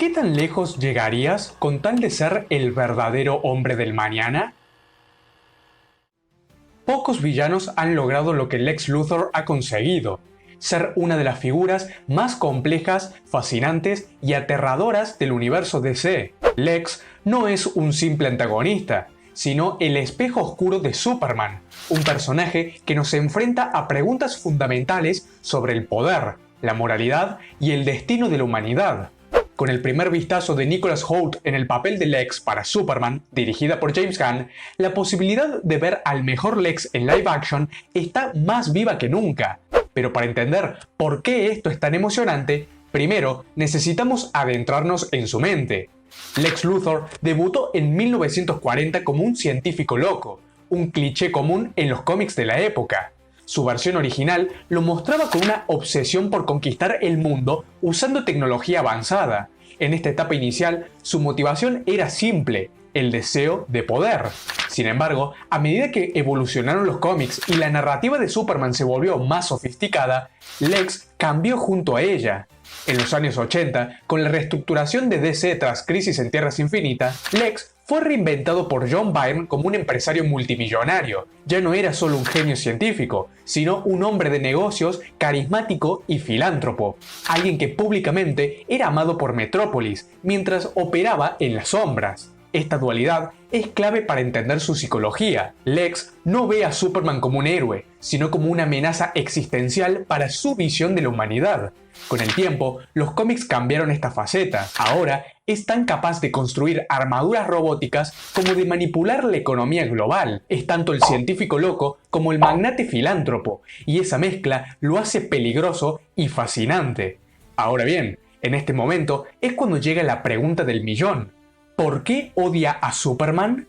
¿Qué tan lejos llegarías con tal de ser el verdadero hombre del mañana? Pocos villanos han logrado lo que Lex Luthor ha conseguido: ser una de las figuras más complejas, fascinantes y aterradoras del universo DC. Lex no es un simple antagonista, sino el espejo oscuro de Superman, un personaje que nos enfrenta a preguntas fundamentales sobre el poder, la moralidad y el destino de la humanidad. Con el primer vistazo de Nicholas Hoult en el papel de Lex para Superman, dirigida por James Gunn, la posibilidad de ver al mejor Lex en live action está más viva que nunca. Pero para entender por qué esto es tan emocionante, primero necesitamos adentrarnos en su mente. Lex Luthor debutó en 1940 como un científico loco, un cliché común en los cómics de la época. Su versión original lo mostraba con una obsesión por conquistar el mundo usando tecnología avanzada. En esta etapa inicial, su motivación era simple: el deseo de poder. Sin embargo, a medida que evolucionaron los cómics y la narrativa de Superman se volvió más sofisticada, Lex cambió junto a ella. En los años 80, con la reestructuración de DC tras Crisis en Tierras Infinitas, Lex fue reinventado por John Byrne como un empresario multimillonario. Ya no era solo un genio científico, sino un hombre de negocios carismático y filántropo, alguien que públicamente era amado por Metrópolis, mientras operaba en las sombras. Esta dualidad es clave para entender su psicología. Lex no ve a Superman como un héroe, sino como una amenaza existencial para su visión de la humanidad. Con el tiempo, los cómics cambiaron esta faceta. Ahora es tan capaz de construir armaduras robóticas como de manipular la economía global. Es tanto el científico loco como el magnate filántropo, y esa mezcla lo hace peligroso y fascinante. Ahora bien, en este momento es cuando llega la pregunta del millón: ¿por qué odia a Superman?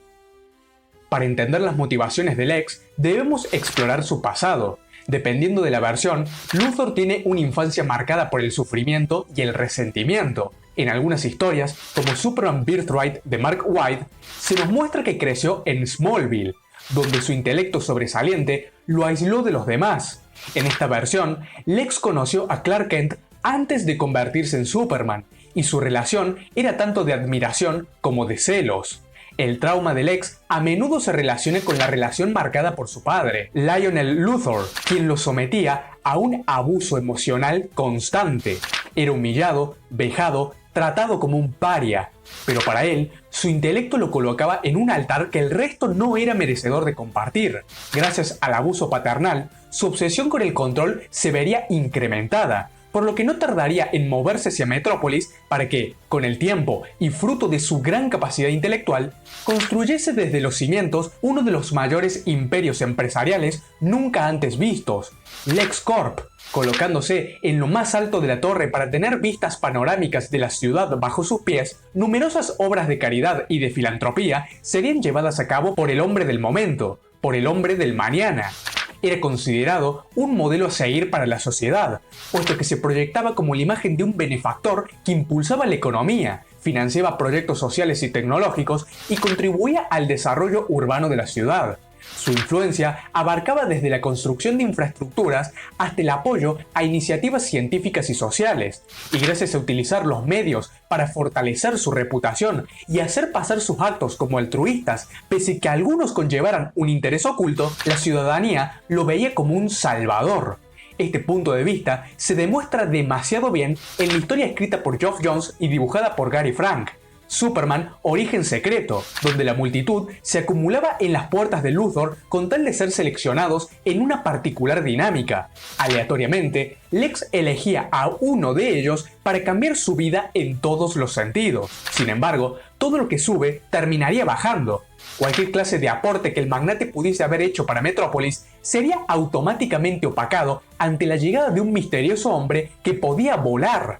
Para entender las motivaciones de Lex, debemos explorar su pasado. Dependiendo de la versión, Luthor tiene una infancia marcada por el sufrimiento y el resentimiento. En algunas historias, como Superman Birthright de Mark Waid, se nos muestra que creció en Smallville, donde su intelecto sobresaliente lo aisló de los demás. En esta versión, Lex conoció a Clark Kent antes de convertirse en Superman, y su relación era tanto de admiración como de celos. El trauma de Lex a menudo se relaciona con la relación marcada por su padre, Lionel Luthor, quien lo sometía a un abuso emocional constante. Era humillado, vejado, tratado como un paria, pero para él, su intelecto lo colocaba en un altar que el resto no era merecedor de compartir. Gracias al abuso paternal, su obsesión con el control se vería incrementada, por lo que no tardaría en moverse hacia Metrópolis para que, con el tiempo y fruto de su gran capacidad intelectual, construyese desde los cimientos uno de los mayores imperios empresariales nunca antes vistos, LexCorp, colocándose en lo más alto de la torre para tener vistas panorámicas de la ciudad bajo sus pies. Numerosas obras de caridad y de filantropía serían llevadas a cabo por el hombre del momento, por el hombre del mañana. Era considerado un modelo a seguir para la sociedad, puesto que se proyectaba como la imagen de un benefactor que impulsaba la economía, financiaba proyectos sociales y tecnológicos y contribuía al desarrollo urbano de la ciudad. Su influencia abarcaba desde la construcción de infraestructuras hasta el apoyo a iniciativas científicas y sociales, y gracias a utilizar los medios para fortalecer su reputación y hacer pasar sus actos como altruistas, pese que algunos conllevaran un interés oculto, la ciudadanía lo veía como un salvador. Este punto de vista se demuestra demasiado bien en la historia escrita por Geoff Johns y dibujada por Gary Frank, Superman Origen Secreto, donde la multitud se acumulaba en las puertas de Luthor con tal de ser seleccionados en una particular dinámica. Aleatoriamente, Lex elegía a uno de ellos para cambiar su vida en todos los sentidos. Sin embargo, todo lo que sube terminaría bajando. Cualquier clase de aporte que el magnate pudiese haber hecho para Metrópolis sería automáticamente opacado ante la llegada de un misterioso hombre que podía volar.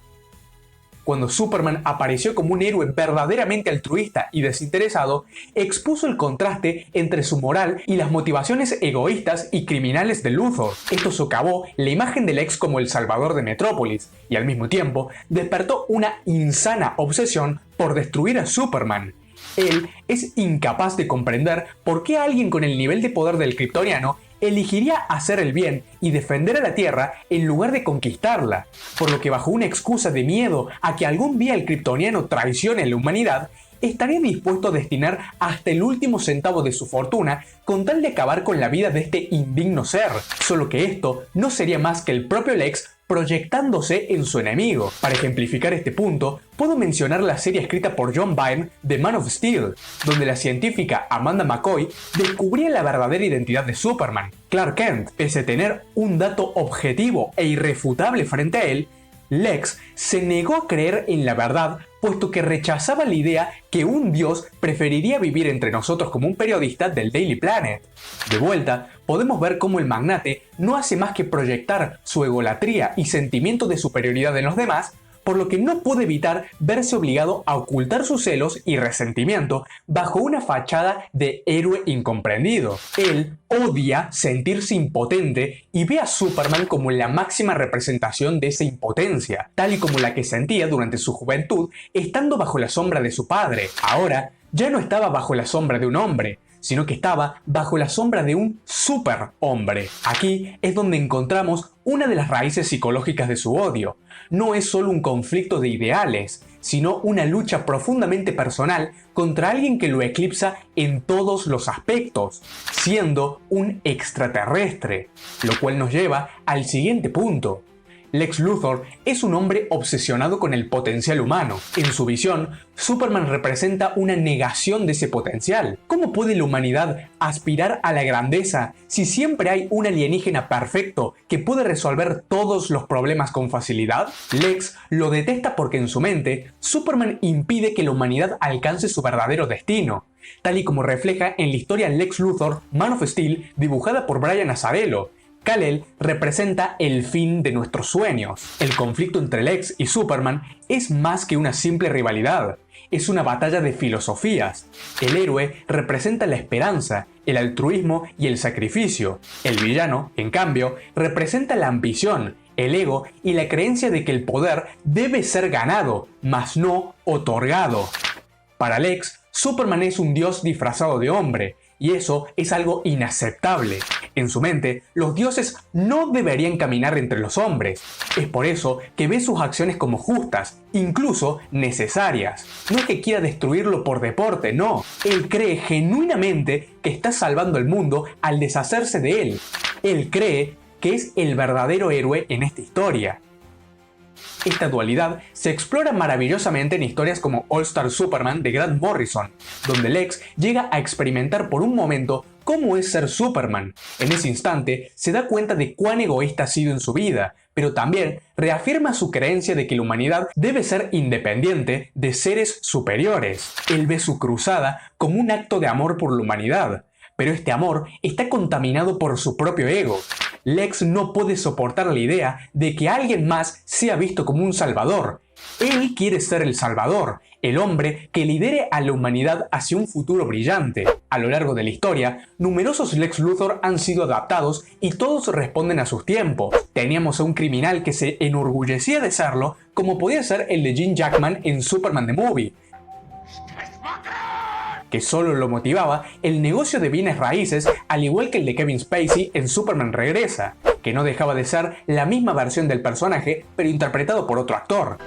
Cuando Superman apareció como un héroe verdaderamente altruista y desinteresado, expuso el contraste entre su moral y las motivaciones egoístas y criminales de Luthor. Esto socavó la imagen de Lex como el salvador de Metrópolis, y al mismo tiempo despertó una insana obsesión por destruir a Superman. Él es incapaz de comprender por qué alguien con el nivel de poder del kryptoniano elegiría hacer el bien y defender a la Tierra en lugar de conquistarla, por lo que bajo una excusa de miedo a que algún día el kryptoniano traicione a la humanidad, estaría dispuesto a destinar hasta el último centavo de su fortuna con tal de acabar con la vida de este indigno ser, solo que esto no sería más que el propio Lex proyectándose en su enemigo. Para ejemplificar este punto, puedo mencionar la serie escrita por John Byrne de Man of Steel, donde la científica Amanda McCoy descubría la verdadera identidad de Superman. Clark Kent, pese a tener un dato objetivo e irrefutable frente a él, Lex se negó a creer en la verdad, puesto que rechazaba la idea que un dios preferiría vivir entre nosotros como un periodista del Daily Planet. De vuelta, podemos ver cómo el magnate no hace más que proyectar su egolatría y sentimiento de superioridad en los demás, por lo que no puede evitar verse obligado a ocultar sus celos y resentimiento bajo una fachada de héroe incomprendido. Él odia sentirse impotente y ve a Superman como la máxima representación de esa impotencia, tal y como la que sentía durante su juventud estando bajo la sombra de su padre. Ahora, ya no estaba bajo la sombra de un hombre, sino que estaba bajo la sombra de un superhombre. Aquí es donde encontramos una de las raíces psicológicas de su odio. No es solo un conflicto de ideales, sino una lucha profundamente personal contra alguien que lo eclipsa en todos los aspectos, siendo un extraterrestre, lo cual nos lleva al siguiente punto. Lex Luthor es un hombre obsesionado con el potencial humano. En su visión, Superman representa una negación de ese potencial. ¿Cómo puede la humanidad aspirar a la grandeza si siempre hay un alienígena perfecto que puede resolver todos los problemas con facilidad? Lex lo detesta porque en su mente, Superman impide que la humanidad alcance su verdadero destino, tal y como refleja en la historia Lex Luthor Man of Steel dibujada por Brian Azzarello. Kal-El representa el fin de nuestros sueños. El conflicto entre Lex y Superman es más que una simple rivalidad, es una batalla de filosofías. El héroe representa la esperanza, el altruismo y el sacrificio. El villano, en cambio, representa la ambición, el ego y la creencia de que el poder debe ser ganado, mas no otorgado. Para Lex, Superman es un dios disfrazado de hombre, y eso es algo inaceptable. En su mente, los dioses no deberían caminar entre los hombres. Es por eso que ve sus acciones como justas, incluso necesarias. No es que quiera destruirlo por deporte, no. Él cree genuinamente que está salvando el mundo al deshacerse de él. Él cree que es el verdadero héroe en esta historia. Esta dualidad se explora maravillosamente en historias como All Star Superman de Grant Morrison, donde Lex llega a experimentar por un momento cómo es ser Superman. En ese instante se da cuenta de cuán egoísta ha sido en su vida, pero también reafirma su creencia de que la humanidad debe ser independiente de seres superiores. Él ve su cruzada como un acto de amor por la humanidad, pero este amor está contaminado por su propio ego. Lex no puede soportar la idea de que alguien más sea visto como un salvador. Él quiere ser el salvador, el hombre que lidere a la humanidad hacia un futuro brillante. A lo largo de la historia, numerosos Lex Luthor han sido adaptados y todos responden a sus tiempos. Teníamos a un criminal que se enorgullecía de serlo, como podía ser el de Gene Jackman en Superman the Movie, que solo lo motivaba el negocio de bienes raíces, al igual que el de Kevin Spacey en Superman Regresa, que no dejaba de ser la misma versión del personaje, pero interpretado por otro actor.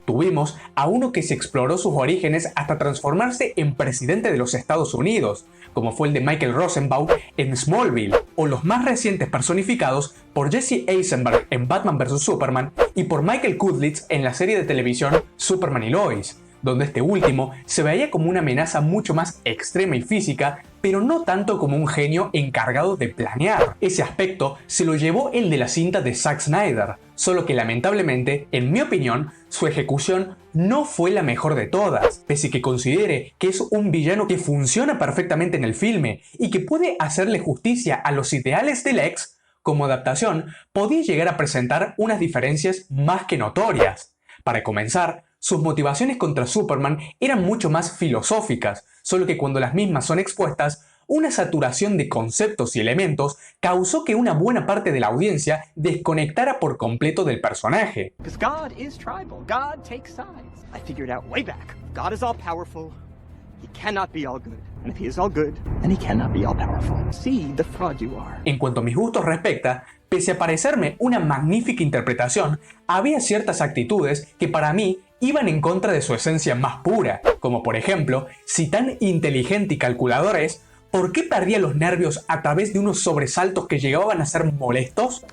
Tuvimos a uno que se exploró sus orígenes hasta transformarse en presidente de los Estados Unidos, como fue el de Michael Rosenbaum en Smallville, o los más recientes personificados por Jesse Eisenberg en Batman vs Superman y por Michael Kudlitz en la serie de televisión Superman y Lois, donde este último se veía como una amenaza mucho más extrema y física, pero no tanto como un genio encargado de planear. Ese aspecto se lo llevó el de la cinta de Zack Snyder, solo que lamentablemente, en mi opinión, su ejecución no fue la mejor de todas, pese que considere que es un villano que funciona perfectamente en el filme y que puede hacerle justicia a los ideales de Lex. Como adaptación, podía llegar a presentar unas diferencias más que notorias. Para comenzar, sus motivaciones contra Superman eran mucho más filosóficas, solo que cuando las mismas son expuestas, una saturación de conceptos y elementos causó que una buena parte de la audiencia desconectara por completo del personaje. God is tribal. God takes sides. I figured out way back. God is all powerful. He cannot be all good. And if he is all good, then he cannot be all powerful. See the fraud you are. En cuanto a mis gustos respecta, pese a parecerme una magnífica interpretación, había ciertas actitudes que para mí iban en contra de su esencia más pura, como por ejemplo, si tan inteligente y calculador es, ¿por qué perdía los nervios a través de unos sobresaltos que llegaban a ser molestos?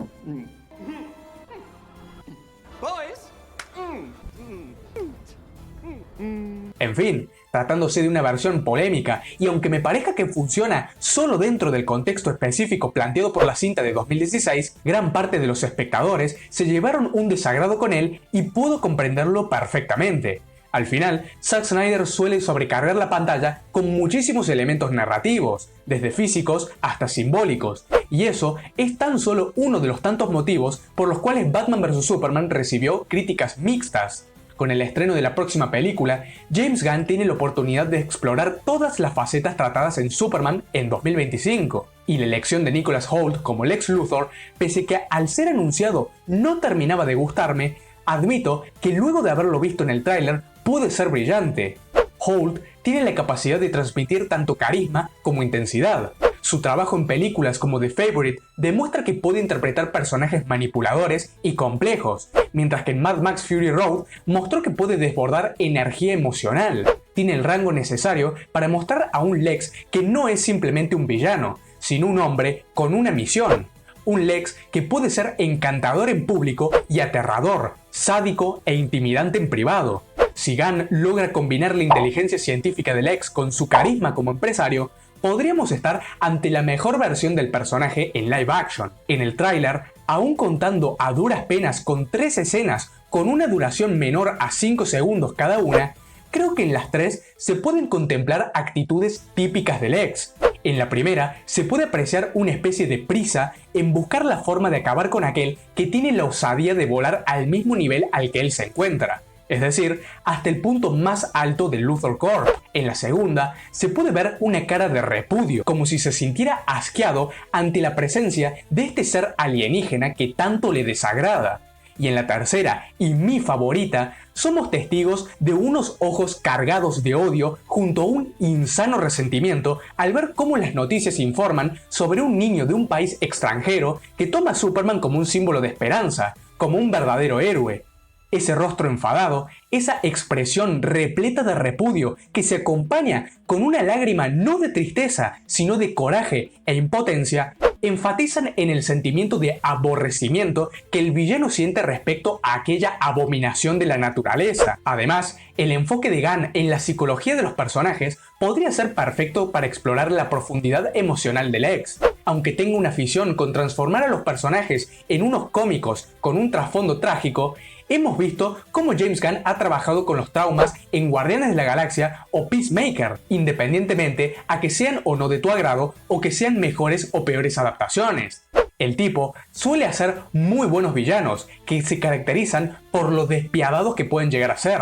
En fin, tratándose de una versión polémica, y aunque me parezca que funciona solo dentro del contexto específico planteado por la cinta de 2016, gran parte de los espectadores se llevaron un desagrado con él y puedo comprenderlo perfectamente. Al final, Zack Snyder suele sobrecargar la pantalla con muchísimos elementos narrativos, desde físicos hasta simbólicos, y eso es tan solo uno de los tantos motivos por los cuales Batman vs Superman recibió críticas mixtas. Con el estreno de la próxima película, James Gunn tiene la oportunidad de explorar todas las facetas tratadas en Superman en 2025, y la elección de Nicholas Hoult como Lex Luthor, pese que al ser anunciado no terminaba de gustarme, admito que luego de haberlo visto en el tráiler puede ser brillante. Hoult tiene la capacidad de transmitir tanto carisma como intensidad. Su trabajo en películas como The Favourite demuestra que puede interpretar personajes manipuladores y complejos, mientras que en Mad Max Fury Road mostró que puede desbordar energía emocional. Tiene el rango necesario para mostrar a un Lex que no es simplemente un villano, sino un hombre con una misión. Un Lex que puede ser encantador en público y aterrador, sádico e intimidante en privado. Si Gunn logra combinar la inteligencia científica de Lex con su carisma como empresario, podríamos estar ante la mejor versión del personaje en live action. En el tráiler, aún contando a duras penas con 3 escenas con una duración menor a 5 segundos cada una, creo que en las 3 se pueden contemplar actitudes típicas de Lex. En la primera, se puede apreciar una especie de prisa en buscar la forma de acabar con aquel que tiene la osadía de volar al mismo nivel al que él se encuentra, es decir, hasta el punto más alto del Luthor Corp. En la segunda, se puede ver una cara de repudio, como si se sintiera asqueado ante la presencia de este ser alienígena que tanto le desagrada. Y en la tercera, y mi favorita, somos testigos de unos ojos cargados de odio junto a un insano resentimiento al ver cómo las noticias informan sobre un niño de un país extranjero que toma a Superman como un símbolo de esperanza, como un verdadero héroe. Ese rostro enfadado, esa expresión repleta de repudio que se acompaña con una lágrima no de tristeza, sino de coraje e impotencia, enfatizan en el sentimiento de aborrecimiento que el villano siente respecto a aquella abominación de la naturaleza. Además, el enfoque de Gunn en la psicología de los personajes podría ser perfecto para explorar la profundidad emocional de Lex. Aunque tenga una afición con transformar a los personajes en unos cómicos con un trasfondo trágico, hemos visto cómo James Gunn ha trabajado con los traumas en Guardianes de la Galaxia o Peacemaker, independientemente a que sean o no de tu agrado o que sean mejores o peores adaptaciones. El tipo suele hacer muy buenos villanos, que se caracterizan por lo despiadados que pueden llegar a ser.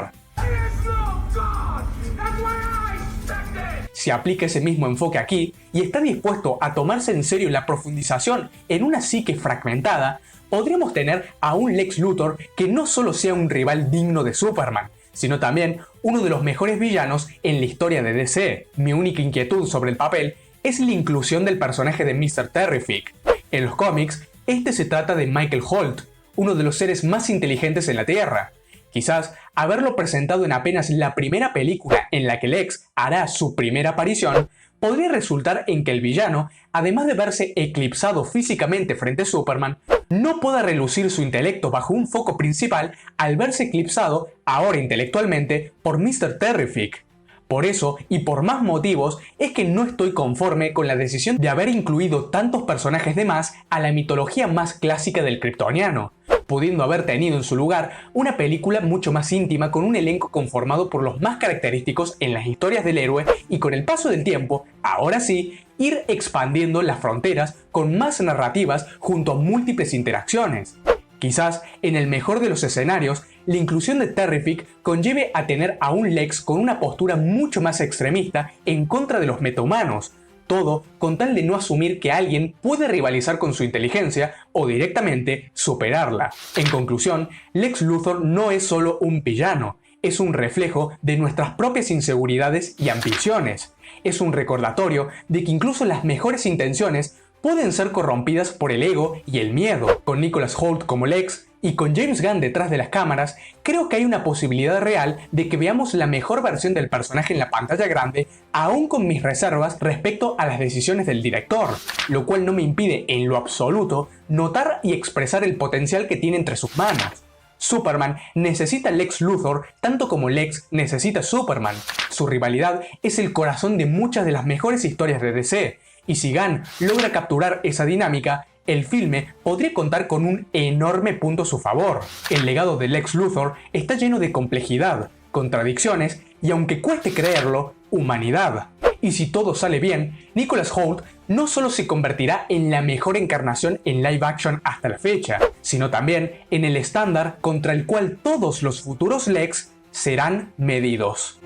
Si aplica ese mismo enfoque aquí y está dispuesto a tomarse en serio la profundización en una psique fragmentada, podríamos tener a un Lex Luthor que no solo sea un rival digno de Superman, sino también uno de los mejores villanos en la historia de DC. Mi única inquietud sobre el papel es la inclusión del personaje de Mr. Terrific. En los cómics, este se trata de Michael Holt, uno de los seres más inteligentes en la Tierra. Quizás haberlo presentado en apenas la primera película en la que Lex hará su primera aparición podría resultar en que el villano, además de verse eclipsado físicamente frente a Superman, no pueda relucir su intelecto bajo un foco principal al verse eclipsado, ahora intelectualmente, por Mr. Terrific. Por eso, y por más motivos, es que no estoy conforme con la decisión de haber incluido tantos personajes de más a la mitología más clásica del kryptoniano, pudiendo haber tenido en su lugar una película mucho más íntima con un elenco conformado por los más característicos en las historias del héroe y con el paso del tiempo, ahora sí, ir expandiendo las fronteras con más narrativas junto a múltiples interacciones. Quizás, en el mejor de los escenarios, la inclusión de Terrific conlleve a tener a un Lex con una postura mucho más extremista en contra de los metahumanos, todo con tal de no asumir que alguien puede rivalizar con su inteligencia o directamente superarla. En conclusión, Lex Luthor no es solo un villano, es un reflejo de nuestras propias inseguridades y ambiciones. Es un recordatorio de que incluso las mejores intenciones pueden ser corrompidas por el ego y el miedo. Con Nicholas Hoult como Lex y con James Gunn detrás de las cámaras, creo que hay una posibilidad real de que veamos la mejor versión del personaje en la pantalla grande, aún con mis reservas respecto a las decisiones del director, lo cual no me impide en lo absoluto notar y expresar el potencial que tiene entre sus manos. Superman necesita a Lex Luthor tanto como Lex necesita a Superman. Su rivalidad es el corazón de muchas de las mejores historias de DC, y si Gunn logra capturar esa dinámica, el filme podría contar con un enorme punto a su favor. El legado de Lex Luthor está lleno de complejidad, contradicciones y, aunque cueste creerlo, humanidad. Y si todo sale bien, Nicholas Hoult no solo se convertirá en la mejor encarnación en live action hasta la fecha, sino también en el estándar contra el cual todos los futuros Lex serán medidos.